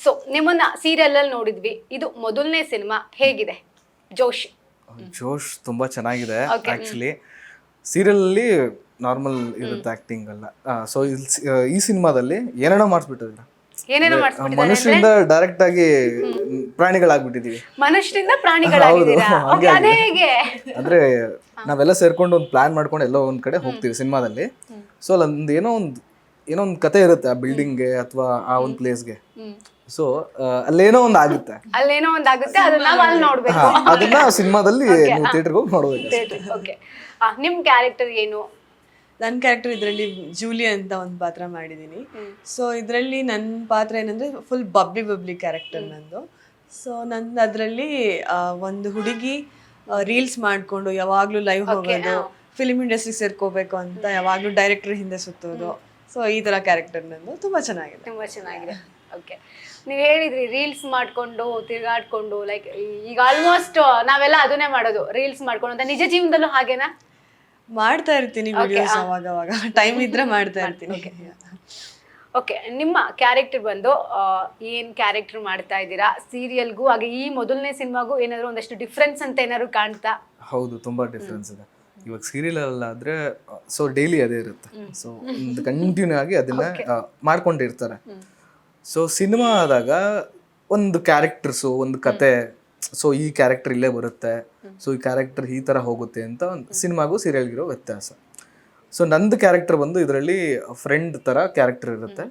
So ನಿಮ್ಮನ್ನ serial ಅಲ್ಲಿ ನೋಡಿದ್ವಿ, ಇದು ಮೊದಲನೇ ಸಿನಿಮಾ, ಹೇಗಿದೆ ಜೋಶ್? ಜೋಶ್ ತುಂಬಾ ಚೆನ್ನಾಗಿದೆ. ಆಕ್ಚುಲಿ ಸೀರಿಯಲ್ ಅಲ್ಲಿ ನಾರ್ಮಲ್ ಇರುತ್ತೆ ಆಕ್ಟಿಂಗ್ ಎಲ್ಲ. ಸೊ ಈ ಸಿನಿಮಾದಲ್ಲಿ ಏನೇನೋ ಮಾಡಿಸ್ಬಿಟ್ಟಿದ್ರೆ, ಏನೇನೋ ಮನುಷ್ಯರಿಂದ ಡೈರೆಕ್ಟ್ ಆಗಿ ಪ್ರಾಣಿಗಳಾಗ್ಬಿಟ್ಟಿದೀವಿ. ಮನುಷ್ಯರಿಂದ ಪ್ರಾಣಿಗಳಾಗಿದ್ದೀರಾ? Okay, ಅದೇ ಹೇಗೆ? ಅಂದ್ರೆ ನಾವೆಲ್ಲ ಸೇರ್ಕೊಂಡು ಒಂದು ಪ್ಲಾನ್ ಮಾಡ್ಕೊಂಡು ಎಲ್ಲೋ ಒಂದ್ ಕಡೆ ಹೋಗ್ತೀವಿ ಸಿನಿಮಾದಲ್ಲಿ. ಸೊ ಅಲ್ಲಿ ಏನೋ ಒಂದು ಕತೆ ಇರುತ್ತೆ ಆ ಬಿಲ್ಡಿಂಗ್ಗೆ ಅಥವಾ ಆ ಒಂದು ಪ್ಲೇಸ್ಗೆ. ಸೊ ಅಲ್ಲೇನೋ ಒಂದು ಆಗುತ್ತೆ, ಅದನ್ನ ನಾವು ಅಲ್ಲಿ ನೋಡ್ಬೇಕು. ಅದನ್ನ ಸಿನಿಮಾದಲ್ಲಿ ನೀವು ಥಿಯೇಟರ್ಗೆ ಹೋಗಿ ನೋಡ್ಬೇಕು. ಓಕೆ, ನಿಮ್ ಕ್ಯಾರೆಕ್ಟರ್ ಏನು? ನನ್ನ ಕ್ಯಾರೆಕ್ಟರ್ ಇದರಲ್ಲಿ ಜೂಲಿ ಅಂತ ಒಂದು ಪಾತ್ರ ಮಾಡಿದ್ದೀನಿ. ಸೊ ಇದರಲ್ಲಿ ನನ್ನ ಪಾತ್ರ ಏನಂದರೆ ಫುಲ್ ಬಬ್ಲಿ ಕ್ಯಾರೆಕ್ಟರ್ ನಂದು. ಸೊ ನಂದು ಅದರಲ್ಲಿ ಒಂದು ಹುಡುಗಿ ರೀಲ್ಸ್ ಮಾಡಿಕೊಂಡು ಯಾವಾಗಲೂ ಲೈವ್ ಹೋಗೋದು, ಫಿಲ್ಮ್ ಇಂಡಸ್ಟ್ರಿಗೆ ಸೇರ್ಕೋಬೇಕು ಅಂತ ಯಾವಾಗಲೂ ಡೈರೆಕ್ಟರ್ ಹಿಂದೆ ಸುತ್ತೋದು. ಸೊ ಈ ಥರ ಕ್ಯಾರೆಕ್ಟರ್ ನಂದು ತುಂಬ ಚೆನ್ನಾಗಿದೆ. ಓಕೆ, ನೀವು ಹೇಳಿದ್ರಿ ರೀಲ್ಸ್ ಮಾಡ್ಕೊಂಡು ತಿರ್ಗಾಡ್ಕೊಂಡು, ಲೈಕ್ ಈಗ ಆಲ್ಮೋಸ್ಟ್ ನಾವೆಲ್ಲ ಅದನ್ನೇ ಮಾಡೋದು, ರೀಲ್ಸ್ ಮಾಡ್ಕೊಂಡು ಅಂತ. ನಿಜ ಜೀವನದಲ್ಲೂ ಹಾಗೇನಾ? ಮಾಡ್ತಾ ಇರ್ತೀನಿ ವಿಡಿಯೋಸ್, ಅವಾಗ ಟೈಮ್ ಇದ್ರೆ ಮಾಡ್ತಾ ಇರ್ತೀನಿ. ಓಕೆ, ನಿಮ್ಮ ಕ್ಯಾರೆಕ್ಟರ್ ಬಂದು ಏನ್ ಕ್ಯಾರೆಕ್ಟರ್ ಮಾಡ್ತಾ ಇದ್ದೀರಾ ಸೀರಿಯಲ್ಗೂ ಹಾಗೆ ಈ ಮೊದಲನೇ ಸಿನಿಮಾಗೂ ಏನಾದ್ರು ಒಂದಷ್ಟು ಡಿಫ್ರೆನ್ಸ್ ಅಂತ ಏನಾದ್ರು ಕಾಣ್ತಾ? ಹೌದು, ತುಂಬಾ ಡಿಫ್ರೆನ್ಸ್ ಇದೆ. ಇವಾಗ ಸೀರಿಯಲ್ ಅಲ್ಲಾದ್ರೆ ಸೊ ಡೈಲಿ ಅದೇ ಇರುತ್ತೆ. ಸೊ ಒಂದು ಕಂಟಿನ್ಯೂ ಆಗಿ ಅದನ್ನ ಮಾಡ್ಕೊಂಡಿರ್ತಾರೆ. ಸೊ ಸಿನಿಮಾ ಆದಾಗ ಒಂದು ಕ್ಯಾರೆಕ್ಟರ್ಸು, ಒಂದು ಕತೆ, ಸೊ ಈ ಕ್ಯಾರೆಕ್ಟರ್ ಇಲ್ಲೇ ಬರುತ್ತೆ, ಸೊ ಈ ಕ್ಯಾರೆಕ್ಟರ್ ಈ ಥರ ಹೋಗುತ್ತೆ ಅಂತ ಒಂದು ಸಿನಿಮಾಗೂ ಸೀರಿಯಲ್ಗಿರೋ ವ್ಯತ್ಯಾಸ. ಸೊ ನಂದು ಕ್ಯಾರೆಕ್ಟರ್ ಬಂದು ಇದರಲ್ಲಿ ಫ್ರೆಂಡ್ ಥರ ಕ್ಯಾರೆಕ್ಟರ್ ಇರುತ್ತೆ.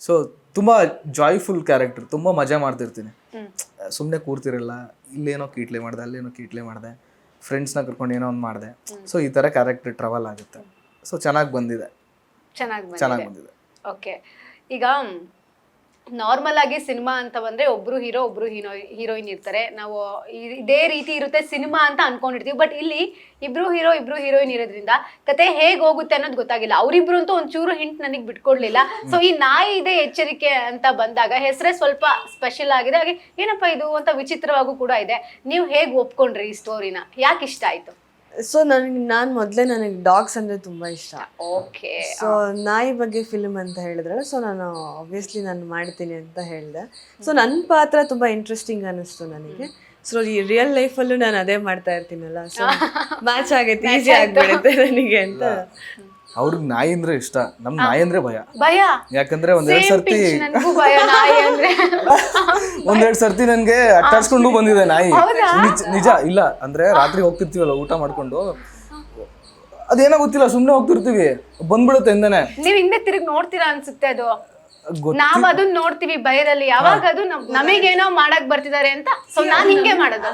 ಸೊ ತುಂಬ ಜಾಯ್ಫುಲ್ ಕ್ಯಾರೆಕ್ಟರ್, ತುಂಬ ಮಜಾ ಮಾಡ್ತಿರ್ತೀನಿ, ಸುಮ್ಮನೆ ಕೂರ್ತಿರಲ್ಲ. ಇಲ್ಲೇನೋ ಕೀಟ್ಲೆ ಮಾಡಿದೆ, ಅಲ್ಲೇನೋ ಕೀಟ್ಲೆ ಮಾಡಿದೆ, ಫ್ರೆಂಡ್ಸ್ನ ಕರ್ಕೊಂಡು ಏನೋ ಒಂದು ಮಾಡಿದೆ. ಸೊ ಈ ಥರ ಕ್ಯಾರೆಕ್ಟರ್ ಟ್ರಾವೆಲ್ ಆಗುತ್ತೆ. ಸೊ ಚೆನ್ನಾಗಿ ಬಂದಿದೆ. ಓಕೆ, ಈಗ ನಾರ್ಮಲ್ ಆಗಿ ಸಿನಿಮಾ ಅಂತ ಬಂದ್ರೆ ಒಬ್ರು ಹೀರೋ ಒಬ್ರು ಹೀರೋಯಿನ್ ಇರ್ತಾರೆ, ನಾವು ಇದೇ ರೀತಿ ಇರುತ್ತೆ ಸಿನಿಮಾ ಅಂತ ಅನ್ಕೊಂಡಿರ್ತೀವಿ. ಬಟ್ ಇಲ್ಲಿ ಇಬ್ರು ಹೀರೋಯಿನ್ ಇರೋದ್ರಿಂದ ಕತೆ ಹೇಗ್ ಹೋಗುತ್ತೆ ಅನ್ನೋದು ಗೊತ್ತಾಗಿಲ್ಲ. ಅವ್ರಿಬ್ರು ಅಂತೂ ಒಂಚೂರು ಹಿಂಟ್ ನನಗೆ ಬಿಟ್ಕೊಡ್ಲಿಲ್ಲ. ಸೊ ಈ ನಾಯಿ ಇದೆ ಎಚ್ಚರಿಕೆ ಅಂತ ಬಂದಾಗ ಹೆಸರೇ ಸ್ವಲ್ಪ ಸ್ಪೆಷಲ್ ಆಗಿದೆ, ಹಾಗೆ ಏನಪ್ಪಾ ಇದು ಅಂತ ವಿಚಿತ್ರವಾಗೂ ಕೂಡ ಇದೆ. ನೀವು ಹೇಗ್ ಒಪ್ಕೊಂಡ್ರಿ ಈ ಸ್ಟೋರಿನ? ಯಾಕೆ ಇಷ್ಟ ಆಯ್ತು? ಸೊ ನಾನು ಮೊದಲೇ ನನಗೆ ಡಾಗ್ಸ್ ಅಂದರೆ ತುಂಬ ಇಷ್ಟ. ಓಕೆ, ಸೊ ನಾಯಿ ಬಗ್ಗೆ ಫಿಲ್ಮ್ ಅಂತ ಹೇಳಿದ್ರಲ್ಲ, ಸೊ ನಾನು ಆಬ್ವಿಯಸ್ಲಿ ನಾನು ಮಾಡ್ತೀನಿ ಅಂತ ಹೇಳಿದೆ. ಸೊ ನನ್ನ ಪಾತ್ರ ತುಂಬ ಇಂಟ್ರೆಸ್ಟಿಂಗ್ ಅನ್ನಿಸ್ತು ನನಗೆ. ಸೊ ಈ ರಿಯಲ್ ಲೈಫಲ್ಲೂ ನಾನು ಅದೇ ಮಾಡ್ತಾ ಇರ್ತೀನಲ್ಲ, ಸೊ ಮ್ಯಾಚ್ ಆಗೈತೆ, ಈಸಿ ಆಗಿಬಿಡುತ್ತೆ ನನಗೆ ಅಂತ. ಅವ್ರಿಗೆ ನಾಯಿ ಅಂದ್ರೆ ಇಷ್ಟ, ನಮ್ ನಾಯಿ ಅಂದ್ರೆ ಭಯ. ಯಾಕಂದ್ರೆ ಒಂದೆರಡು ಸರ್ತಿ ನನ್ಗೆ ಅಟ್ಟಾಡ್ಸ್ಕೊಂಡು ಬಂದಿದೆ ನಾಯಿ. ನಿಜ. ಇಲ್ಲ ಅಂದ್ರೆ ರಾತ್ರಿ ಹೋಗ್ತಿರ್ತೀವಲ್ಲ ಊಟ ಮಾಡ್ಕೊಂಡು, ಅದೇನೋ ಗೊತ್ತಿಲ್ಲ, ಸುಮ್ನೆ ಹೋಗ್ತಿರ್ತೀವಿ, ಬಂದ್ಬಿಡುತ್ತೆ ಹಿಂದೆನೆ. ನೀವ್ ಹಿಂದೆ ತಿರುಗಿ ನೋಡ್ತೀರಾ ಅನ್ಸುತ್ತೆ. ಅದು ನಾವ್ ಅದನ್ನ ನೋಡ್ತೀವಿ ಭಯದಲ್ಲಿ, ಯಾವಾಗ ಅದು ನಮಗೇನೋ ಮಾಡಕ್ ಬರ್ತಿದ್ದಾರೆ ಅಂತ. ಸೊ ನಾನ್ ಹಿಂಗೆ ಮಾಡೋದು.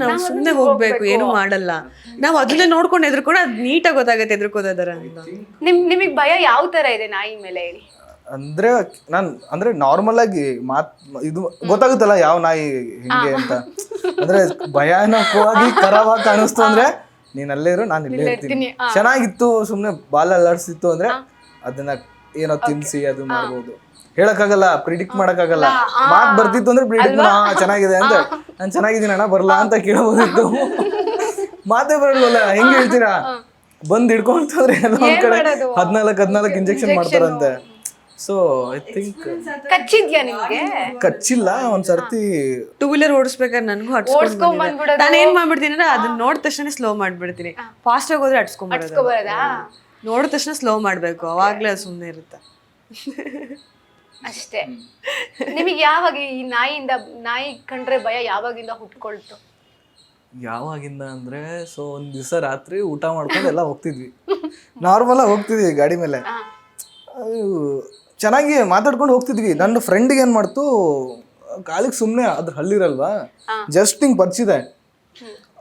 ನಾವು ಸುಮ್ನೆ ಹೋಗ್ಬೇಕು, ಏನು ಮಾಡಲ್ಲ, ನಾವ್ ಅದನ್ನೇ ನೋಡ್ಕೊಂಡು ಎದ್ರುಕೊಂಡು ಅದ್ ನೀಟಾಗಿ ಗೊತ್ತಾಗತ್ತೆ ಎದ್ರುಕೋದಾರ ಅಂತ. ನಿಮಗ್ ಭಯ ಯಾವ ತರ ಇದೆ ನಾಯಿ ಮೇಲೆ ಹೇಳಿ? ಅಂದ್ರೆ ನಾರ್ಮಲ್ ಆಗಿ ಇದು ಗೊತ್ತಾಗುತ್ತಲ್ಲ ಯಾವ ನಾಯಿ ಹಿಂಗೆ ಅಂತ. ಅಂದ್ರೆ ಭಯಾನಕವಾಗಿ ಕರಾವಾಗ ಕಾಣಿಸ್ತು ಅಂದ್ರೆ ನೀನ್ ಅಲ್ಲೇ ಇರು, ನಾನು ಇಲ್ಲೇ ಇರ್ತೀನಿ. ಚೆನ್ನಾಗಿತ್ತು, ಸುಮ್ನೆ ಬಾಲ ಅಲ್ಲಾಡ್ಸಿತ್ತು ಅಂದ್ರೆ ಅದನ್ನ ಏನೋ ತಿನ್ಸಿ ಅದು ಮಾಡ್ಬೋದು. ಹೇಳಕ್ಕಾಗಲ್ಲ, ಪ್ರಿಡಿಕ್ಟ್ ಮಾಡಕ್ಕಾಗಲ್ಲ. ಮಾತ್ ಬರ್ತಿತ್ತು ಅಂದ್ರೆ ಪ್ರಿಡಿಕ್ಟ್ ಚೆನ್ನಾಗಿದೆ ಅಂತ, ನಾನ್ ಚೆನ್ನಾಗಿದ್ದೀನಿ ಅಣ್ಣ ಬರ್ಲಾ ಅಂತ ಕೇಳಬಹುದಿತ್ತು. ಮಾತೇ ಬರಲ್ವಲ್ಲ, ಹೆಂಗ್ ಹೇಳ್ತೀರಾ? ಬಂದ್ ಹಿಡ್ಕೊಂತಂದ್ರೆ ಎಲ್ಲ ಒಂದ್ ಕಡೆ 14 ಇಂಜೆಕ್ಷನ್ ಮಾಡ್ತಾರಂತೆ. ಸೊ ಐ ಥಿಂಕ್ ಕಚ್ಚಿದ್ಯಾ ನಿಮ್ಗೆ? ಕಚ್ಚಿಲ್ಲ, ಒಂದ್ಸರ್ತಿ ಟೂ ವೀಲರ್ ಓಡಿಸ್ಬೇಕಾದ್ರೆ ನನಗೂ ಹಟ್ಸ್ಕೊಂಡ್ ನಾನು ಏನ್ ಮಾಡ್ಬಿಡ್ತೀನಿ ಅಂದ್ರೆ ಅದನ್ನ ನೋಡಿದ ತಕ್ಷಣ ಸ್ಲೋ ಮಾಡ್ಬಿಡ್ತೀನಿ. ಫಾಸ್ಟ್ ಆಗಿ ಹೋದ್ರೆ ಹಟ್ಸ್ಕೊಂಡ್ಬರೋದು, ನೋಡಿದ ತಕ್ಷಣ ಸ್ಲೋ ಮಾಡ್ಬೇಕು, ಅವಾಗ್ಲೇ ಅದು ಸುಮ್ಮನೆ ಇರುತ್ತೆ ಅಷ್ಟೇ. ನಿಮಗೆ ಯಾವಾಗ ಈ ನಾಯಿ ಕಂಡ್ರೆ ಭಯ ಯಾವಾಗಿಂದ ಹುಟ್ಕೊಳ್ತು? ಯಾವಾಗಿಂದ ಅಂದ್ರೆ, ಸೊ ಒಂದ್ ದಿವಸ ರಾತ್ರಿ ಊಟ ಮಾಡ್ಕೊಂಡು ಎಲ್ಲ ಹೋಗ್ತಿದ್ವಿ, ನಾರ್ಮಲ್ ಆಗಿ ಹೋಗ್ತಿದ್ವಿ ಗಾಡಿ ಮೇಲೆ, ಚೆನ್ನಾಗಿ ಮಾತಾಡ್ಕೊಂಡು ಹೋಗ್ತಿದ್ವಿ. ನನ್ನ ಫ್ರೆಂಡ್ಗೆ ಏನ್ ಮಾಡ್ತು, ಕಾಲಿಗೆ ಸುಮ್ಮನೆ ಅದ್ರ ಹಲ್ಲಿರಲ್ವಾ, ಜಸ್ಟ್ ಹಿಂಗ್ ಪರಿಚಿದೆ.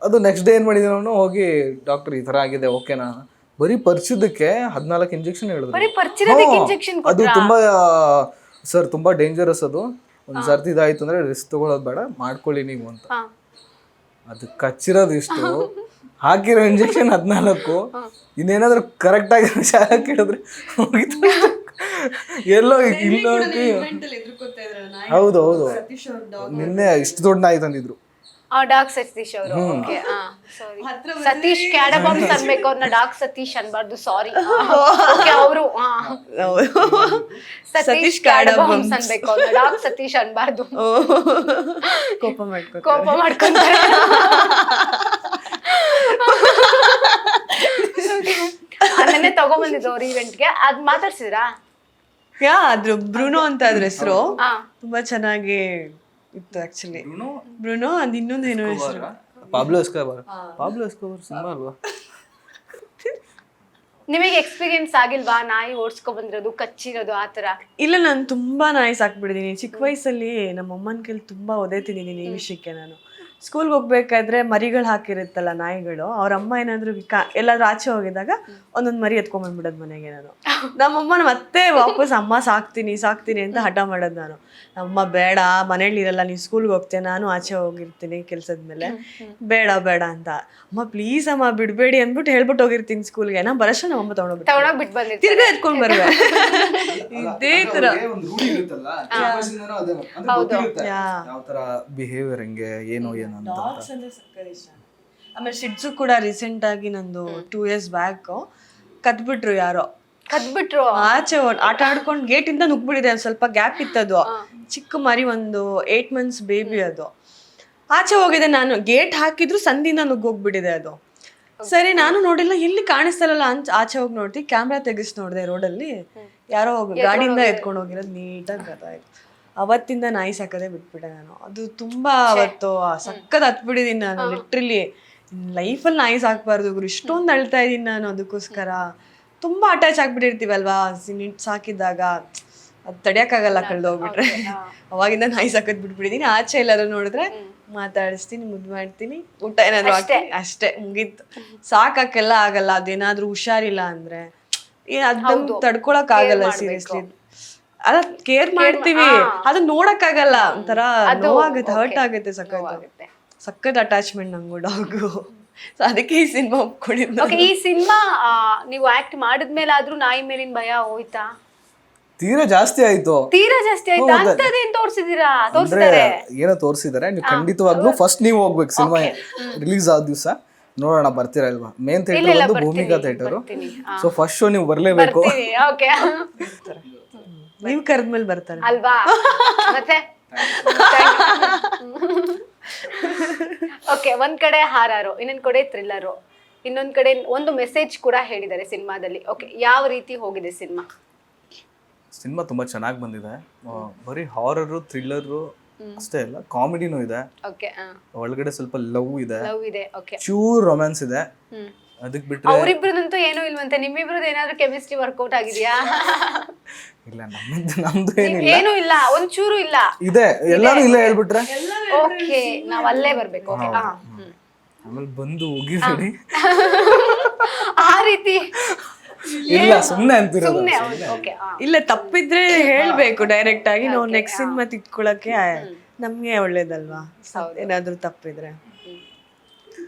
ಅದು ನೆಕ್ಸ್ಟ್ ಡೇ ಏನ್ ಮಾಡಿದ್ವಿ ನಾವು, ಹೋಗಿ ಡಾಕ್ಟರ್ ಈ ತರ ಆಗಿದೆ, ಓಕೆನಾ? ಬರೀ ಪರಿಚಿದಕ್ಕೆ 14 ಇಂಜೆಕ್ಷನ್ ಹೇಳಿದ್ರು. ಅದು ತುಂಬಾ ಸರ್ ತುಂಬಾ ಡೇಂಜರಸ್, ಅದು ಒಂದ್ ಸರ್ತಿ ಇದಾಯ್ತು ಅಂದ್ರೆ ರಿಸ್ಕ್ ತಗೊಳ್ಳೋದು ಬೇಡ, ಮಾಡ್ಕೊಳ್ಳಿ ನೀವು ಅಂತ. ಅದು ಕಚ್ಚಿರೋದು ಇಷ್ಟು, ಹಾಕಿರೋ ಇಂಜೆಕ್ಷನ್ 14. ಇನ್ನೇನಾದ್ರೂ ಕರೆಕ್ಟ್ ಆಗಿ ಶಾಲೆ ಕೇಳಿದ್ರೆ ಹೋಗಿತ್ತು, ಎಲ್ಲೋ ಇಲ್ಲ. ಹೌದು, ನಿನ್ನೆ ಇಷ್ಟು ದೊಡ್ಡ ನಾಯಿ ತಂದಿದ್ರು. ಡಾಕ್ ಸತೀಶ್ ಅವರು. ಓಕೆ ಸಾರಿ, ಸತೀಶ್ ಕ್ಯಾಡಬಾಂಬ್ಸ್ ಅನ್ಬೇಕು, ಅವ್ರನ್ನ ಡಾಕ್ ಸತೀಶ್ ಅನ್ಬಾರ್ದು, ಸಾರಿ. ಅವರು ಸತೀಶ್ ಕ್ಯಾಡಬಾಂಬ್ಸ್ ಅನ್ಬೇಕು, ಅವ್ರನ್ನ ಡಾಕ್ ಸತೀಶ್ ಅನ್ಬಾರ್ದು. ಕೋಪ ಮಾಡ್ಕೊಂತಾರೆ. ನೆನ್ನೆ ತಗೊಂಡ್ಬಂದಿದ್ದು ಅವ್ರ ಇವೆಂಟ್ಗೆ, ಅದ್ ಮಾತಾಡ್ಸಿದ್ರಾ? ಅದ್ರ ಬ್ರೂನೋ ಅಂತ ಅದ್ರ ಹೆಸರು ತುಂಬಾ ಚೆನ್ನಾಗಿ ಇತ್ತು ಆಕ್ಚುಲಿ. ಬ್ರೂನೋ ಅದ್ ಇನ್ನೊಂದು ಏನೋ ಹೆಸರು, ಪಾಬ್ಲೋ ಎಸ್ಕೋಬಾರ್ ಸಿನಿಮಾ ಅಲ್ವಾ? ನಿಮಗೆ ಎಕ್ಸ್ಪೀರಿಯನ್ಸ್ ಆಗಿಲ್ವಾ ನಾಯಿ ಓಡಿಸ್ಕೊ ಬಂದಿರೋದು, ಕಚ್ಚಿರೋದು ಆತರ? ಇಲ್ಲ, ನಾನು ತುಂಬಾ ನಾಯಿ ಸಾಕ್ಬಿಟ್ಟಿದೀನಿ. ಚಿಕ್ಕ ವಯಸ್ಸಲ್ಲಿ ನಮ್ಮ ಅಮ್ಮನ ಕೈಲಿ ತುಂಬಾ ಒದೆ ತಿಂದಿದ್ದೀನಿ ಈ ವಿಷಯಕ್ಕೆ. ನಾನು ಸ್ಕೂಲ್ಗೆ ಹೋಗ್ಬೇಕಾದ್ರೆ ಮರಿಗಳು ಹಾಕಿರುತ್ತಲ್ಲ ನಾಯಿಗಳು, ಅವ್ರ ಅಮ್ಮ ಏನಾದ್ರು ಎಲ್ಲಾದ್ರೂ ಆಚೆ ಹೋಗಿದಾಗ ಒಂದೊಂದು ಮರಿ ಎತ್ಕೊಂಡ್ಬಂದ್ಬಿಡೋದು ಮನೆಗೆ. ನಮ್ಮಮ್ಮನ ಮತ್ತೆ ವಾಪಸ್ ಅಮ್ಮ ಸಾಕ್ತೀನಿ ಅಂತ ಹಠ ಮಾಡೋದು ನಾನು. ನಮ್ಮಮ್ಮ ಬೇಡ, ಮನೇಲಿ ಇರಲ್ಲ, ನೀವು ಸ್ಕೂಲ್ಗೆ ಹೋಗ್ತೇನೆ, ನಾನು ಆಚೆ ಹೋಗಿರ್ತೀನಿ ಕೆಲ್ಸದ ಮೇಲೆ, ಬೇಡ ಅಂತ. ಅಮ್ಮ ಪ್ಲೀಸ್ ಅಮ್ಮ ಬಿಡ್ಬೇಡಿ ಅಂದ್ಬಿಟ್ಟು ಹೇಳ್ಬಿಟ್ಟು ಹೋಗಿರ್ತೀನಿ ಸ್ಕೂಲ್ಗೆ. ನಾ ಬರಷ್ಟ ನಮ್ಮಮ್ಮ ತಗೊಂಡೋಗ್ಬಿಟ್ಟು ತಿರ್ಗಾ ಎತ್ಕೊಂಡ್ ಬರ್ವೆ. ಇದೇ ತರ ಯಾವ ತರ ಬಿಹೇವಿಯರ್ ಹೆಂಗೆ ಏನು ಅಂತ. ಆಮೇಲೆ ಶಿಟ್ಸು ಕೂಡ ರೀಸೆಂಟ್ ಆಗಿ ನಂದು 2 years ಬ್ಯಾಕ್ ಕದ್ಬಿಟ್ರು ಯಾರೋ. ಆಚೆ ಆಟ ಆಡ್ಕೊಂಡು ಗೇಟ್ ಇಂದ ನುಗ್ಬಿಟ್ಟಿದೆ. ಸ್ವಲ್ಪ ಗ್ಯಾಪ್ ಇತ್ತದು, ಚಿಕ್ಕ ಮರಿ, ಒಂದು 8 months ಬೇಬಿ. ಅದು ಆಚೆ ಹೋಗಿದೆ, ನಾನು ಗೇಟ್ ಹಾಕಿದ್ರು ಸಂದಿನ ನುಗ್ಗೋಗ್ಬಿಟ್ಟಿದೆ ಅದು. ಸರಿ, ನಾನು ನೋಡಿಲ್ಲ, ಎಲ್ಲಿ ಕಾಣಿಸ್ತಲ್ಲ ಅಂತ ಆಚೆ ಹೋಗಿ ನೋಡ್ತಿ, ಕ್ಯಾಮ್ರಾ ತೆಗಿಸ್ ನೋಡಿದೆ ರೋಡಲ್ಲಿ ಯಾರೋ ಗಾಡಿಯಿಂದ ಎತ್ಕೊಂಡು ಹೋಗಿರೋದು ನೀಟಾಗಿ ಗೊತ್ತಾಯ್ತು. ಅವತ್ತಿಂದ ನಾಯಿ ಸಾಕದೆ ಬಿಟ್ಬಿಟ್ಟೆ ನಾನು. ಅದು ತುಂಬಾ ಅವತ್ತು ಸಕ್ಕತ್ ಹತ್ಬಿಟ್ಟಿದೀನಿ ನಾನು. ಲಿಟ್ರಲಿ ಲೈಫಲ್ಲಿ ನಾಯಿ ಸಾಕ್ಬಾರ್ದು ಗುರು, ಇಷ್ಟೊಂದು ಅಳ್ತಾ ಇದೀನಿ ನಾನು ಅದಕ್ಕೋಸ್ಕರ. ತುಂಬಾ ಅಟ್ಯಾಚ್ ಆಗ್ಬಿಟ್ಟಿರ್ತೀವಲ್ವಾ ಸಾಕಿದಾಗ, ಅದು ತಡಿಯಕ್ಕಾಗಲ್ಲ ಕಳ್ದೋಗ್ಬಿಟ್ರೆ. ಅವಾಗಿಂದ ನಾಯಿ ಸಾಕದ್ ಬಿಟ್ಬಿಟ್ಟಿದೀನಿ. ಆಚೆ ಎಲ್ಲಾರು ನೋಡಿದ್ರೆ ಮಾತಾಡಿಸ್ತೀನಿ, ಮುದ್ದು ಮಾಡ್ತೀನಿ, ಊಟ ಏನಾದ್ರು ಹಾಕ್ತೀನಿ, ಅಷ್ಟೇ, ಮುಗೀತು. ಸಾಕಕ್ಕೆಲ್ಲ ಆಗಲ್ಲ. ಅದೇನಾದ್ರೂ ಹುಷಾರಿಲ್ಲ ಅಂದ್ರೆ ಅದನ್ನ ತಡ್ಕೊಳಕ್ ಆಗಲ್ಲ. ಸೀರಿಯಸ್ಲಿ ಅದ ಕೇರ್ ಮಾಡ್ತೀವಿ, ಅದು ನೋಡಕ್ ಆಗಲ್ಲ, ಒಂಥರ ನೋವಾಗುತ್ತೆ, ಹರ್ಟ್ ಆಗುತ್ತೆ, ಸಖತ್ ಅಟ್ಯಾಚ್ಮೆಂಟ್ ನಂಗು ಡಾಗು. ಅದಕ್ಕೆ ಈ ಸಿನಿಮಾ ಒಪ್ಕೊಂಡಿದ್ದು. ಈ ಸಿನಿಮಾ ನೀವು ಆಕ್ಟ್ ಮಾಡಿದ್ಮೇಲೆ ಆದ್ರೂ ನಾಯಿ ಮೇಲಿನ ಭಯ ಹೋಯ್ತಾ? ತೀರಾ ಜಾಸ್ತಿ ಆಯ್ತು. ಅಂತದೇನ್ ತೋರ್ಸಿದೀರಾ? ಏನೋ ತೋರಿಸಿದಾರೆ. ನೀವು ಖಂಡಿತವಾಗ್ಲೂ ಫಸ್ಟ್ ನೀವು ಹೋಗ್ಬೇಕು. ಸಿನಿಮಾ ರಿಲೀಸ್ ಆದ ದಿವಸ ನೋಡೋಣ, ಬರ್ತೀರಾ ಇಲ್ವಾ? ಮೇನ್ ಥಿಯೇಟರ್ ಒಂದು Bhoomika theatre. So first show ನೀವು ಬರ್ಲೇಬೇಕು. ನೀವು ಕರೆದ್ಮೇಲೆ ಬರ್ತಾರೆ ಅಲ್ವಾ? ಮತ್ತೆ ಓಕೆ, ಒಂದ್ ಕಡೆ ಹಾರರು, ಇನ್ನೊಂದ್ ಕಡೆ ಥ್ರಿಲ್ಲರು, ಇನ್ನೊಂದ್ ಕಡೆ ಒಂದು ಮೆಸೇಜ್ ಕೂಡ ಹೇಳಿದ್ದಾರೆ ಸಿನಿಮಾದಲ್ಲಿ. ಓಕೆ, ಯಾವ ರೀತಿ ಹೋಗಿದೆ ಸಿನಿಮಾ? ಸಿನಿಮಾ ತುಂಬಾ ಚೆನ್ನಾಗಿ ಬಂದಿದೆ. ಬರೀ ಹಾರರು, ಥ್ರಿಲ್ಲರು ಅಷ್ಟೇ ಅಲ್ಲ, ಕಾಮಿಡಿನೂ ಇದೆ. ಒಳಗಡೆ ಸ್ವಲ್ಪ ಲವ್ ಇದೆ, ಚೂರ್ ರೊಮ್ಯಾನ್ಸ್ ಇದೆ. ಅದಕ್ಕೆ ಬಿಟ್ರೆ ಅವರಿಬ್ರದಂತೂ ಏನೂ ಇಲ್ವಂತೆ. ನಿಮ್ಮಿಬ್ರದ್ದು ಏನಾದ್ರೂ ಕೆಮಿಸ್ಟ್ರಿ ವರ್ಕೌಟ್ ಆಗಿದೆಯಾ? ಇಲ್ಲ, ನಮ್ದು ಏನೂ ಇಲ್ಲ, ಒಂಚೂರು ಇಲ್ಲ. ಇದೆ, ಎಲ್ಲಾನು ಇಲ್ಲ ಹೇಳ್ಬಿಟ್ರೆ ಓಕೆ, ನಾವ್ ಅಲ್ಲೇ ಬರ್ಬೇಕು. ಆಮೇಲೆ ಬಂದು ಹೋಗಿರ್ಬೇಡಿ ಆ ರೀತಿ. ಇಲ್ಲ, ಸುಮ್ನೆ ಅಂತಿರೋದು. ಇಲ್ಲ, ತಪ್ಪಿದ್ರೆ ಹೇಳ್ಬೇಕು ಡೈರೆಕ್ಟ್ ಆಗಿ. ನಾವು ನೆಕ್ಸ್ಟ್ ಸಿನಿಮಾ ತಿಳ್ಕೊಳಕ್ಕೆ ನಮ್ಗೆ ಒಳ್ಳೇದಲ್ವಾ, ಏನಾದ್ರೂ ತಪ್ಪಿದ್ರೆ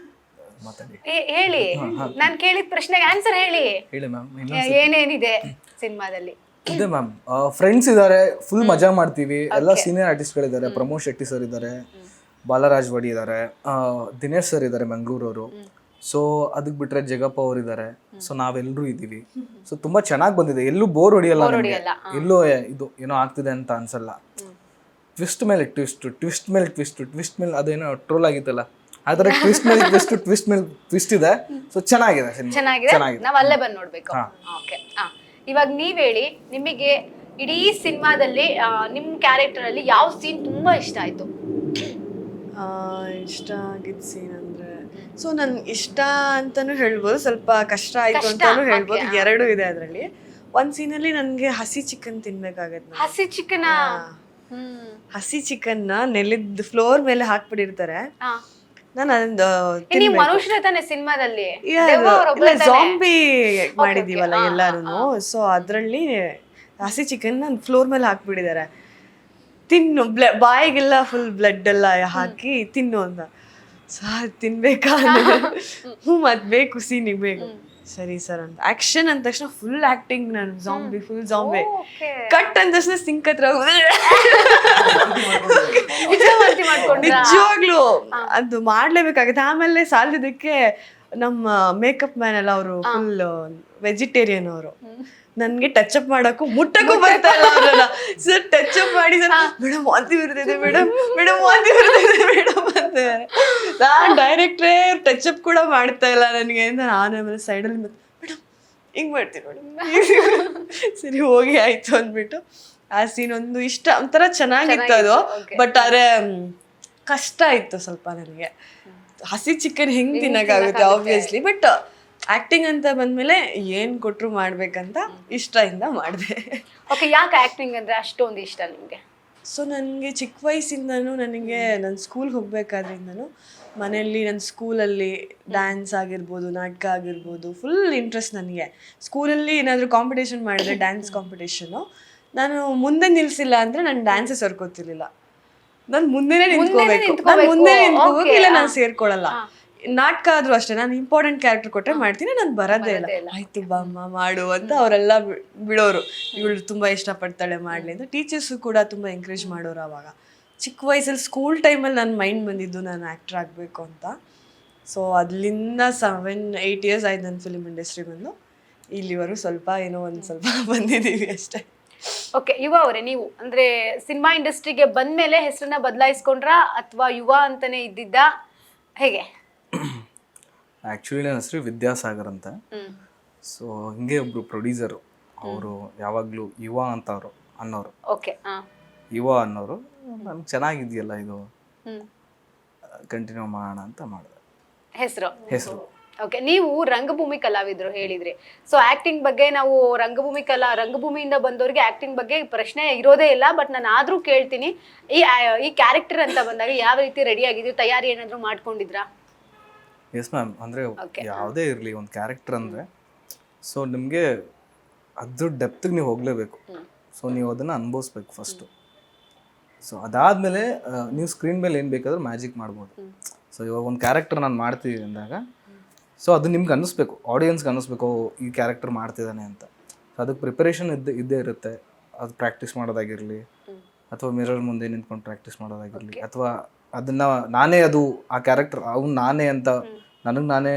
ಹೇಳಿ. ನಾನ್ ಕೇಳಿದ ಪ್ರಶ್ನೆಗೆ ಆನ್ಸರ್ ಹೇಳಿ. ಹೇಳಿ ಮ್ಯಾಮ್, ಏನೇನಿದೆ ಸಿನಿಮಾದಲ್ಲಿ? ಇದೆ ಮ್ಯಾಮ್, ಫ್ರೆಂಡ್ಸ್ ಇದಾರೆ, ಫುಲ್ ಮಜಾ ಮಾಡ್ತೀವಿ. ಎಲ್ಲ ಸೀನಿಯರ್ ಆರ್ಟಿಸ್ಟ್ ಗಳಿದ್ದಾರೆ. ಪ್ರಮೋದ್ ಶೆಟ್ಟಿ ಸರ್ ಇದ್ದಾರೆ, ಬಾಲರಾಜ್ ವಡಿ ಇದ್ದಾರೆ, ದಿನೇಶ್ ಸರ್ ಇದ್ದಾರೆ ಮಂಗಳೂರವರು. ಸೊ ಅದಕ್ಕೆ ಬಿಟ್ರೆ ಜಗಪ್ಪ ಅವ್ರು ಇದ್ದಾರೆ. ಸೊ ನಾವೆಲ್ಲರೂ ಇದ್ದೀವಿ. ಸೊ ತುಂಬಾ ಚೆನ್ನಾಗಿ ಬಂದಿದೆ. ಎಲ್ಲೂ ಬೋರ್ ಹೊಡಿಯಲ್ಲ ನಮಗೆ, ಎಲ್ಲೂ ಇದು ಏನೋ ಆಗ್ತಿದೆ ಅಂತ ಅನ್ಸಲ್ಲ. ಟ್ವಿಸ್ಟ್ ಮೇಲೆ ಟ್ವಿಸ್ಟ್, ಟ್ವಿಸ್ಟ್ ಮೇಲೆ ಟ್ವಿಸ್ಟ್, ಟ್ವಿಸ್ಟ್ ಮೇಲೆ ಅದೇನೋ ಟ್ರೋಲ್ ಆಗಿತ್ತಲ್ಲ, ಆದ್ರೆ ಟ್ವಿಸ್ಟ್ ಮೇಲೆ ಟ್ವಿಸ್ಟ್, ಟ್ವಿಸ್ಟ್ ಮೇಲೆ ಟ್ವಿಸ್ಟ್ ಇದೆ. ಸೊ ಚೆನ್ನಾಗಿದೆ, ಚೆನ್ನಾಗಿದೆ. ನಾವ್ ಅಲ್ಲೇ ಬಂದು ನೋಡ್ಬೇಕು. ಓಕೆ, ಇವಾಗ ನೀವ್ ಹೇಳಿ, ನಿಮಗೆ ಇಡೀ ಸಿನಿಮಾದಲ್ಲಿ ನಿಮ್ ಕ್ಯಾರೆಕ್ಟರ್ ಅಲ್ಲಿ ಯಾವ ಸೀನ್ ತುಂಬಾ ಇಷ್ಟ ಆಯ್ತು? ಇಷ್ಟ ಆಗಿದ್ದ ಸೀನ್ ಅಂದ್ರೆ, ಸೊ ನನ್ ಇಷ್ಟ ಅಂತಾನು ಹೇಳ್ಬೋದು, ಸ್ವಲ್ಪ ಕಷ್ಟ ಆಯ್ತು ಅಂತಾನು ಹೇಳ್ಬೋದು. ಎರಡು ಇದೆ ಅದ್ರಲ್ಲಿ. ಒಂದ್ ಸೀನಲ್ಲಿ ನನ್ಗೆ ಹಸಿ ಚಿಕನ್ ತಿನ್ಬೇಕಾಗತ್ತೆ. ಹಸಿ ಚಿಕನ್? ಹಸಿ ಚಿಕನ್ ನೆಲದ ಫ್ಲೋರ್ ಮೇಲೆ ಹಾಕ್ಬಿಟ್ಟಿರ್ತಾರೆ. ನಾನು ಮನುಷ್ಯರ ತಾನೆ ಸಿನಿಮಾದಲ್ಲಿ ಜಾಂಬಿ ಮಾಡಿದೀವಲ್ಲ ಎಲ್ಲಾರು. ಸೊ ಅದ್ರಲ್ಲಿ ಹಸಿ ಚಿಕನ್ ಫ್ಲೋರ್ ಮೇಲೆ ಹಾಕ್ಬಿಟ್ಟಿದ್ದಾರೆ. ತಿನ್ನು, ಬಾಯಿಗೆಲ್ಲ ಫುಲ್ ಬ್ಲಡ್ ಎಲ್ಲ ಹಾಕಿ ತಿನ್ನು ಅಂತ. ಸಾರ್ ತಿನ್ಬೇಕಾ? ಹ್ಞೂ, ಮತ್ ಬೇಕು, ಸೀನಿಗೆ ಬೇಕು. ಸರಿ ಸರ್ ಅಂತ ಆಕ್ಷನ್ ಅಂದ ತಕ್ಷಣ ಫುಲ್ ಆಕ್ಟಿಂಗ್, ನಾನು ಫುಲ್ ಜಾಂಬಿ. ಓಕೆ ಕಟ್ ಅಂದ ತಕ್ಷಣ ಸಿಂಕ್ ಹತ್ರ ವಿಜಯವಂತಿ ಮಾಡ್ಕೊಂಡ್ರಾ? ನಿಜವಾಗ್ಲು ಅದು ಮಾಡ್ಲೇಬೇಕಾಗುತ್ತೆ. ಆಮೇಲೆ ಸಾಲದಕ್ಕೆ ನಮ್ಮ ಮೇಕಪ್ ಮ್ಯಾನ್ ಎಲ್ಲ ಅವರು ಫುಲ್ ವೆಜಿಟೇರಿಯನ್ ಅವರು. ನನ್ಗೆ ಟಚ್ ಅಪ್ ಮಾಡಕ್ಕೂ ಮುಟ್ಟಕ್ಕೂ ಬರ್ತಾ ಇಲ್ಲ ಅವ್ರನ್ನ. ಸರ್ ಟಚ್ ಅಪ್ ಮಾಡಿ ಸರ್, ಮೇಡಮ್ ವಾಂತಿ ಬರ್ತಿದೆ ಮೇಡಮ್, ಮೇಡಮ್ ವಾಂತಿ ಬರ್ತಿದೆ ಮೇಡಮ್ ಅಂತಾರೆ. ನಾನ್ ಡೈರೆಕ್ಟ್ರೇ ಟಚ್ ಅಪ್ ಕೂಡ ಮಾಡ್ತಾ ಇಲ್ಲ ನನಗೆ ಅಂತ ನಾನು ಆಮೇಲೆ ಸೈಡಲ್ಲಿ ಮೇಡಮ್ ಹಿಂಗ್ ಮಾಡ್ತೀನಿ ಮೇಡಮ್, ಸರಿ ಹೋಗಿ ಆಯ್ತು ಅಂದ್ಬಿಟ್ಟು ಆ ಸೀನ್ ಒಂದು ಇಷ್ಟ ಒಂಥರ ಚೆನ್ನಾಗಿತ್ತು ಅದು. ಬಟ್ ಆದ್ರೆ ಕಷ್ಟ ಇತ್ತು ಸ್ವಲ್ಪ ನನಗೆ. ಹಸಿ ಚಿಕನ್ ಹೆಂಗ್ ತಿನ್ನಕ್ಕಾಗುತ್ತೆ ಆಬ್ವಿಯಸ್ಲಿ, ಬಟ್ ಆಕ್ಟಿಂಗ್ ಅಂತ ಬಂದ್ಮೇಲೆ ಏನ್ ಕೊಟ್ರು ಮಾಡ್ಬೇಕಂತ ಇಷ್ಟದಿಂದ ಮಾಡಿದೆ. ಓಕೆ, ಯಾಕೆ ಆಕ್ಟಿಂಗ್ ಅಂದ್ರೆ ಅಷ್ಟೊಂದು ಇಷ್ಟ ನಿಮ್ಗೆ? ಸೊ ನನಗೆ ಚಿಕ್ಕ ವಯಸ್ಸಿಂದನೂ ನನಗೆ ನನ್ನ ಸ್ಕೂಲ್ಗೆ ಹೋಗ್ಬೇಕಾದ್ರಿಂದನೂ ಮನೆಯಲ್ಲಿ ನನ್ನ ಸ್ಕೂಲಲ್ಲಿ ಡ್ಯಾನ್ಸ್ ಆಗಿರ್ಬೋದು, ನಾಟಕ ಆಗಿರ್ಬೋದು ಫುಲ್ ಇಂಟ್ರೆಸ್ಟ್ ನನಗೆ. ಸ್ಕೂಲಲ್ಲಿ ಏನಾದರೂ ಕಾಂಪಿಟೇಷನ್ ಮಾಡಿದ್ರೆ ಡ್ಯಾನ್ಸ್ ಕಾಂಪಿಟೇಷನು, ನಾನು ಮುಂದೆ ನಿಲ್ಸಿಲ್ಲ ಅಂದರೆ ನಾನು ಡ್ಯಾನ್ಸೇ ಸರ್ಕೋತಿರ್ಲಿಲ್ಲ. ನಾನು ಮುಂದೆನೇ ನಿಂತ್ಕೋಬೇಕು, ನಾನು ಮುಂದೆ ನಿಂತ್ಕೋಬೇಕು, ಇಲ್ಲ ನಾನು ಸೇರ್ಕೊಳ್ಳಲ್ಲ. ನಾಟಕ ಆದ್ರೂ ಅಷ್ಟೇ, ನಾನು ಇಂಪಾರ್ಟೆಂಟ್ ಕ್ಯಾರೆಕ್ಟರ್ ಕೊಟ್ಟರೆ ಮಾಡ್ತೀನಿ, ನಾನು ಬರೋದೇ ಇಲ್ಲ. ಆಯ್ತು ಬಾಮ್ಮ ಮಾಡು ಅಂತ ಅವರೆಲ್ಲ ಬಿಡೋರು. ಇವಳು ತುಂಬ ಇಷ್ಟಪಡ್ತಾಳೆ ಮಾಡಲಿ ಅಂತ. ಟೀಚರ್ಸು ಕೂಡ ತುಂಬ ಎಂಕರೇಜ್ ಮಾಡೋರು ಅವಾಗ. ಚಿಕ್ಕ ವಯಸ್ಸಲ್ಲಿ ಸ್ಕೂಲ್ ಟೈಮಲ್ಲಿ ನನ್ನ ಮೈಂಡ್ ಬಂದಿದ್ದು ನಾನು ಆ್ಯಕ್ಟ್ರ್ ಆಗಬೇಕು ಅಂತ. ಸೊ ಅಲ್ಲಿಂದ 7-8 ಇಯರ್ಸ್ ಆಯ್ತು ನನ್ನ ಫಿಲ್ಮ್ ಇಂಡಸ್ಟ್ರಿ ಬಂದು. ಇಲ್ಲಿವರೆಗೂ ಸ್ವಲ್ಪ ಏನೋ ಒಂದು ಸ್ವಲ್ಪ ಬಂದಿದ್ದೀವಿ ಅಷ್ಟೇ. ಓಕೆ, ಯುವ ಅವರೇ, ನೀವು ಅಂದ್ರೆ ಸಿನಿಮಾ ಇಂಡಸ್ಟ್ರಿಗೆ ಬಂದ್ಮೇಲೆ ಹೆಸರನ್ನ ಬದಲಾಯಿಸ್ಕೊಂಡ್ರಾ ಅಥವಾ ಯುವ ಅಂತಾನೆ ಇದ್ದಿದ್ದ, ಹೇಗೆ? ಆ್ಯಕ್ಚುಲಿ ನನ್ನ ಹೆಸರು ವಿದ್ಯಾಸಾಗರ್ ಅಂತ. ಸೊ ಹಿಂಗೆ ಒಬ್ರು ಪ್ರೊಡ್ಯೂಸರು, ಅವರು ಯಾವಾಗಲೂ ಯುವ ಅಂತವ್ರು ಅನ್ನೋರು. ಓಕೆ, ಯುವ ಅನ್ನೋರು ನಮ್ಗೆ ಚೆನ್ನಾಗಿದೆಯಲ್ಲ ಇದು, ಕಂಟಿನ್ಯೂ ಮಾಡೋಣ ಅಂತ ಮಾಡಿದೆ ಹೆಸರು. ಓಕೆ, ನೀವು ರಂಗಭೂಮಿ ಕಲಾವಿದ್ರು ಹೇಳಿದ್ರಿ. ಸೊ ಆಕ್ಟಿಂಗ್ ಬಗ್ಗೆ ನಾವು ರಂಗಭೂಮಿಯಿಂದ ಬಂದವರಿಗೆ ಆಕ್ಟಿಂಗ್ ಬಗ್ಗೆ ಪ್ರಶ್ನೆ ಇರೋದೇ ಇಲ್ಲ. ಬಟ್ ನಾನು ಆದ್ರೂ ಕೇಳ್ತೀನಿ, ಈ ಕ್ಯಾರೆಕ್ಟರ್ ಅಂತ ಬಂದಾಗ ಯಾವ ರೀತಿ ರೆಡಿ ಆಗಿದ್ರಿ? ತಯಾರಿ ಏನಾದ್ರು ಮಾಡ್ಕೊಂಡಿದ್ರಾ? Yes ma'am. ಅಂದರೆ ಯಾವುದೇ ಇರಲಿ ಒಂದು ಕ್ಯಾರೆಕ್ಟರ್ ಅಂದರೆ, ಸೊ ನಿಮಗೆ ಅದ್ರ ಡೆಪ್ತಿಗೆ ನೀವು ಹೋಗಲೇಬೇಕು. ಸೊ ನೀವು ಅದನ್ನು ಅನುಭವಿಸ್ಬೇಕು ಫಸ್ಟು. ಸೊ ಅದಾದಮೇಲೆ ನೀವು ಸ್ಕ್ರೀನ್ ಮೇಲೆ ಏನು ಬೇಕಾದರೂ ಮ್ಯಾಜಿಕ್ ಮಾಡ್ಬೋದು. ಸೊ ಇವಾಗ ಒಂದು ಕ್ಯಾರೆಕ್ಟರ್ ನಾನು ಮಾಡ್ತೀವಿ ಅಂದಾಗ, ಸೊ ಅದು ನಿಮ್ಗೆ ಅನ್ನಿಸ್ಬೇಕು, ಆಡಿಯನ್ಸ್ಗೆ ಅನ್ನಿಸ್ಬೇಕು ಈ ಕ್ಯಾರೆಕ್ಟರ್ ಮಾಡ್ತಿದ್ದಾನೆ ಅಂತ. ಸೊ ಅದಕ್ಕೆ ಪ್ರಿಪರೇಷನ್ ಇದ್ದೇ ಇರುತ್ತೆ. ಅದು ಪ್ರಾಕ್ಟೀಸ್ ಮಾಡೋದಾಗಿರಲಿ, ಅಥವಾ ಮಿರರ್ ಮುಂದೆ ನಿಂತ್ಕೊಂಡು ಪ್ರಾಕ್ಟೀಸ್ ಮಾಡೋದಾಗಿರಲಿ, ಅಥವಾ ಅದನ್ನು ನಾನೇ ಆ ಕ್ಯಾರೆಕ್ಟರ್ ನಾನೇ ಅಂತ ನನಗೆ ನಾನೇ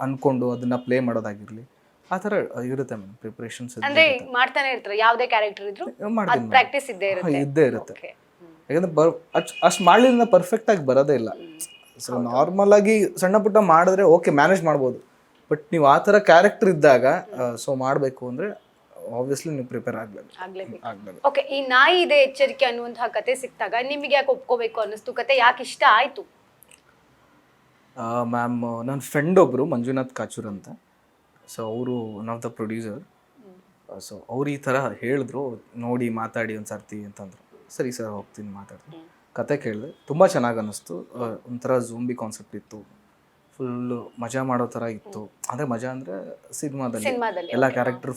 ಅಂದ್ಕೊಂಡು ಅದನ್ನು ಪ್ಲೇ ಮಾಡೋದಾಗಿರಲಿ, ಆ ಥರ ಇರುತ್ತೆ ಮ್ಯಾಮ್. ಪ್ರಿಪರೇಷನ್ಸ್ ಅಂದ್ರೆ ಮಾಡ್ತಾನೆ ಇರ್ತಾರೆ, ಯಾವುದೇ ಕ್ಯಾರೆಕ್ಟರ್ ಇದ್ರು ಮಾಡ್ತೀನಿ, ಪ್ರಾಕ್ಟೀಸ್ ಇದ್ದೇ ಇರುತ್ತೆ. ಯಾಕಂದ್ರೆ ಅಷ್ಟು ಮಾಡಲಿಲ್ಲ ಪರ್ಫೆಕ್ಟಾಗಿ ಬರೋದೇ ಇಲ್ಲ. ಸೊ ನಾರ್ಮಲ್ ಆಗಿ ಸಣ್ಣ ಪುಟ್ಟ ಮಾಡಿದ್ರೆ ಓಕೆ ಮ್ಯಾನೇಜ್ ಮಾಡ್ಬೋದು. ಬಟ್ ನೀವು ಆ ಥರ ಕ್ಯಾರೆಕ್ಟರ್ ಇದ್ದಾಗ ಸೊ ಮಾಡಬೇಕು ಅಂದರೆ ಆಬ್ವಿಯಸ್ಲಿ ನೀವು ಪ್ರಿಪೇರ್ ಆಗಲೇಬೇಕು. ಓಕೆ, ಈ ನಾಯಿ ಇದೆ ಎಚ್ಚರಿಕೆ ಅನ್ನುವಂತಹ ಕತೆ ಸಿಕ್ತಾಗ ನಿಮಗೆ ಯಾಕೆ ಒಪ್ಕೋಬೇಕು ಅನ್ನಿಸ್ತು? ಕತೆ ಯಾಕೆ ಇಷ್ಟ ಆಯ್ತು? ಮ್ಯಾಮ್, ನನ್ನ ಫ್ರೆಂಡ್ ಒಬ್ಬರು ಮಂಜುನಾಥ್ ಕಾಚೂರ್ ಅಂತ. ಸೊ ಅವರು one of the producer. So ಅವ್ರು ಈ ಥರ ಹೇಳಿದ್ರು, ನೋಡಿ ಮಾತಾಡಿ ಒಂದು ಸರ್ತಿ ಅಂತಂದರು. ಸರಿ ಸರ್ ಹೋಗ್ತೀನಿ ಮಾತಾಡ್ತೀನಿ. ಕತೆ ಕೇಳಿದೆ, ತುಂಬ ಚೆನ್ನಾಗಿ ಅನ್ನಿಸ್ತು. ಒಂಥರ ಝೂಂಬಿ ಕಾನ್ಸೆಪ್ಟ್ ಇತ್ತು, ಫುಲ್ಲು ಮಜಾ ಮಾಡೋ ಥರ ಇತ್ತು. ಅಂದರೆ ಮಜಾ ಅಂದರೆ ಸಿನಿಮಾದಲ್ಲಿ ಎಲ್ಲ ಕ್ಯಾರೆಕ್ಟರ್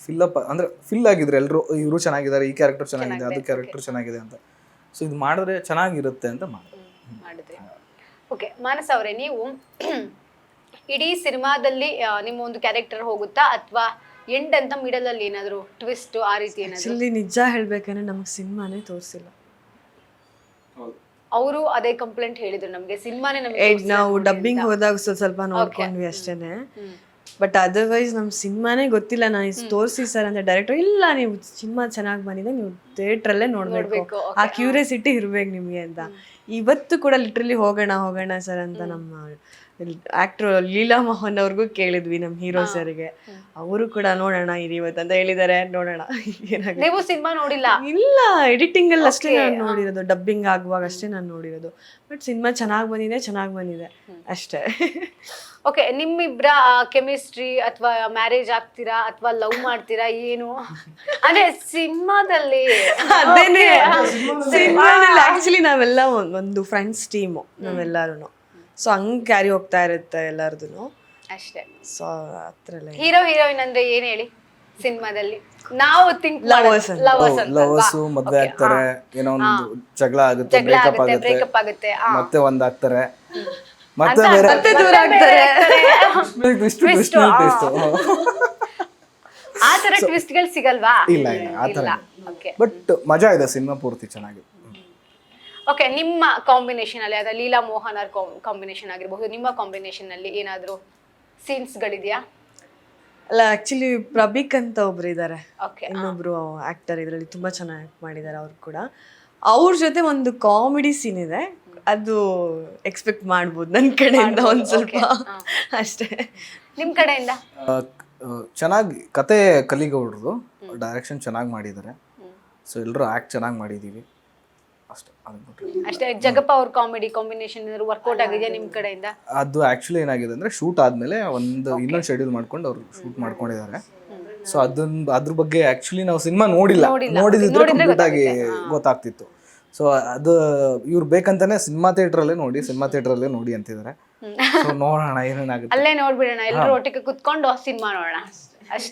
ಫಿಲ್ಲಪ್ ಅಂದರೆ ಫಿಲ್ ಆಗಿದ್ರೆ ಎಲ್ಲರೂ, ಇವರು ಚೆನ್ನಾಗಿದ್ದಾರೆ, ಈ ಕ್ಯಾರೆಕ್ಟರ್ ಚೆನ್ನಾಗಿದೆ, ಅದು ಕ್ಯಾರೆಕ್ಟರ್ ಚೆನ್ನಾಗಿದೆ ಅಂತ. ಸೊ ಇದು ಮಾಡಿದ್ರೆ ಚೆನ್ನಾಗಿರುತ್ತೆ ಅಂತ ಮಾಡಿದ್ರಿ. ಓಕೆ, ಮಾನಸ ಅವರೇ, ನೀವು ಇಡೀ ಸಿನಿಮಾದಲ್ಲಿ ನಿಮ್ಮ ಒಂದು ಕ್ಯಾರೆಕ್ಟರ್ ಹೋಗುತ್ತಾ ಅಥವಾ ಎಂಡ್ ಅಂತ ಮಿಡಲ್ ಅಲ್ಲಿ ಏನಾದ್ರು ಟ್ವಿಸ್ಟ್ ಆ ರೀತಿ ಏನಾದ್ರು? ನಿಜ ಹೇಳ್ಬೇಕಂದ್ರೆ ನಮ್ಗೆ ಸಿನಿಮಾನೇ ತೋರಿಸಿಲ್ಲ. ಅವರು ಅದೇ ಕಂಪ್ಲೇಂಟ್ ಹೇಳಿದ್ರು, ನಮ್ಗೆ ಸಿನಿಮಾನೇ ನಾವು ಡಬ್ಬಿಂಗ್ ಹೋದಾಗ ಸ್ವಲ್ಪ ನೋಡ್ಕೊಂಡ್ವಿ ಅಷ್ಟೇನೆ. ಬಟ್ ಅದರ್ವೈಸ್ ನಮ್ ಸಿನಿಮಾನೇ ಗೊತ್ತಿಲ್ಲ. ನಾನು ತೋರಿಸಿ ಸರ್ ಅಂತ ಡೈರೆಕ್ಟರ್, ಇಲ್ಲ ನೀವು ಸಿನಿಮಾ ಚೆನ್ನಾಗಿ ಬಂದಿದೆ, ನೀವು ಥಿಯೇಟ್ರಲ್ಲೇ ನೋಡ್ಬೇಕು, ಆ ಕ್ಯೂರಿಯಾಸಿಟಿ ಇರ್ಬೇಕು ನಿಮ್ಗೆ ಅಂತ. ಇವತ್ತು ಕೂಡ ಲಿಟ್ರಲಿ ಹೋಗೋಣ ಸರ್ ಅಂತ ನಮ್ಮ ಆಕ್ಟರ್ ಲೀಲಾ ಮೋಹನ್ ಅವ್ರಿಗೂ ಕೇಳಿದ್ವಿ, ನಮ್ಮ ಹೀರೋ ಸರ್ಗೆ. ಅವರು ಕೂಡ ನೋಡೋಣ ಇರಿ ಇವತ್ತು ಅಂತ ಹೇಳಿದ್ದಾರೆ, ನೋಡೋಣ. ನೀವು ಸಿನಿಮಾ ನೋಡಿಲ್ಲ? ಇಲ್ಲ, ಎಡಿಟಿಂಗ್ ಅಲ್ಲಿ ಅಷ್ಟೇ ನಾನು ನೋಡಿರೋದು, ಡಬ್ಬಿಂಗ್ ಆಗುವಾಗ ಅಷ್ಟೇ ನಾನು ನೋಡಿರೋದು. ಬಟ್ ಸಿನಿಮಾ ಚೆನ್ನಾಗಿ ಬಂದಿದೆ ಅಷ್ಟೇ. ಓಕೆ, ನಿಮ್ಮಿಬ್ರ ಕೆಮಿಸ್ಟ್ರಿ ಅಥವಾ ಮ್ಯಾರೇಜ್ ಆಗ್ತೀರಾ ಅಥವಾ ಲವ್ ಮಾಡ್ತೀರಾ ಏನು? ಅಂದ್ರೆ ಸಿನಿಮಾದಲ್ಲಿ ಅದೇನೆ, ಸಿನಿಮಾದಲ್ಲಿ ಆಕ್ಚುಲಿ ನಾವೆಲ್ಲ ಒಂದು ಫ್ರೆಂಡ್ಸ್ ಟೀಮು ನಾವೆಲ್ಲರೂ. ಸೊ ಹಂಗ್ ಕ್ಯಾರಿ ಹೋಗ್ತಾ ಇರುತ್ತೆ ಎಲ್ಲಾರ್ದು ಅಷ್ಟೇ. ಸೊ ಅತ್ರಲ್ಲ ಹೀರೋ ಹೀರೋಯಿನ್ ಅಂದ್ರೆ ಏನ್ ಹೇಳಿ ಸಿನಿಮಾದಲ್ಲಿ? ನಾವು ಲವರ್ಸ್ ಮದ್ವೆ ಆಗ್ತಾರೆ, ಏನೋ ಒಂದು ಜಗಳ ಆಗುತ್ತೆ, ಬ್ರೇಕಪ್ ಆಗುತ್ತೆ, ಮತ್ತೆ ಒಂದಾಗ್ತಾರೆ. ಮತ್ತೆ ಬೇರೆ ಮತ್ತೆ ದೂರ ಆಗ್ತಾರೆ. ಟ್ವಿಸ್ಟ್ ಆ ತರ ಟ್ವಿಸ್ಟ್ ಗಳು ಸಿಗಲ್ವಾ? ಇಲ್ಲ ಆ ಥರ ಓಕೆ ಬಟ್ ಮಜಾ ಇದೆ ಸಿನಿಮಾ ಪೂರ್ತಿ ಚೆನ್ನಾಗಿದೆ. ಓಕೆ, ನಿಮ್ಮ ಕಾಂಬಿನೇಷನ್ ಅಲ್ಲಿ ಅದ ಲೀಲಾ ಮೋಹನ್ ಅವ್ರ ಕಾಂಬಿನೇಷನ್ ಆಗಿರಬಹುದು, ನಿಮ್ಮ ಕಾಂಬಿನೇಷನ್ ಅಲ್ಲಿ ಏನಾದ್ರು ಸೀನ್ಸ್ ಗಳಿದೆಯಾ? ಅಲ್ಲ ಆಕ್ಚುಲಿ ಪ್ರಬೀಕ್ ಅಂತ ಒಬ್ರು ಇದ್ದಾರೆ, ಓಕೆ ಇನ್ನೊಬ್ರು ಆಕ್ಟರ್ ಇದರಲ್ಲಿ ತುಂಬಾ ಚೆನ್ನಾಗಿ ಆಕ್ಟ್ ಮಾಡಿದ್ದಾರೆ ಅವ್ರು ಕೂಡ. ಅವ್ರ ಜೊತೆ ಒಂದು ಕಾಮಿಡಿ ಸೀನ್ ಇದೆ, ಅದು ಎಕ್ಸ್ಪೆಕ್ಟ್ ಮಾಡ್ಬೋದು ನನ್ನ ಕಡೆಯಿಂದ ಒಂದ್ ಸ್ವಲ್ಪ ಅಷ್ಟೇ. ನಿಮ್ ಕಡೆಯಿಂದ ಚೆನ್ನಾಗಿ ಕತೆ ಕಲಿಗೌಡ್ರದು ಡೈರೆಕ್ಷನ್ ಚೆನ್ನಾಗಿ ಮಾಡಿದ್ದಾರೆ. ಸೊ ಎಲ್ಲರೂ ಆ್ಯಕ್ಟ್ ಚೆನ್ನಾಗಿ ಮಾಡಿದ್ದೀವಿ ಅಷ್ಟೇ. ಅಷ್ಟೇ. ಜಗಪ್ಪ ಅವ್ರ ಕಾಮಿಡಿ ಕಾಂಬಿನೇಷನ್ ವರ್ಕೌಟ್ ಆಗಿದೆಯಾ ನಿಮ್ ಕಡೆಯಿಂದ? ಅದು ಆ್ಯಕ್ಚುಲಿ ಏನಾಗಿದೆ ಅಂದರೆ ಶೂಟ್ ಆದಮೇಲೆ ಇನ್ನೊಂದು ಶೆಡ್ಯೂಲ್ ಮಾಡ್ಕೊಂಡು ಅವ್ರು ಶೂಟ್ ಮಾಡ್ಕೊಂಡಿದ್ದಾರೆ. ಸೊ ಅದ್ರ ಬಗ್ಗೆ ಆ್ಯಕ್ಚುಲಿ ನಾವು ಸಿನಿಮಾ ನೋಡಿದ್ರೆ ಕಂಪ್ಲೀಟ್ ಆಗಿ ಗೊತ್ತಾಗ್ತಿತ್ತು. ಸೊ ಅದು ಇವ್ರು ಬೇಕಂತಾನೆ ಸಿನಿಮಾ ಥಿಯೇಟ್ರಲ್ಲೇ ನೋಡಿ ಅಂತಿದ್ದಾರೆ. ಸೊ ನೋಡೋಣ ಏನೇನಾಗುತ್ತೆ. ಅಲ್ಲೇ ನೋಡ್ಬಿಡೋಣ, ಎಲ್ಲರೂ ಒಟ್ಟಿಗೆ ಕುತ್ಕೊಂಡು ಸಿನಿಮಾ ನೋಡೋಣ ಅಷ್ಟೇ.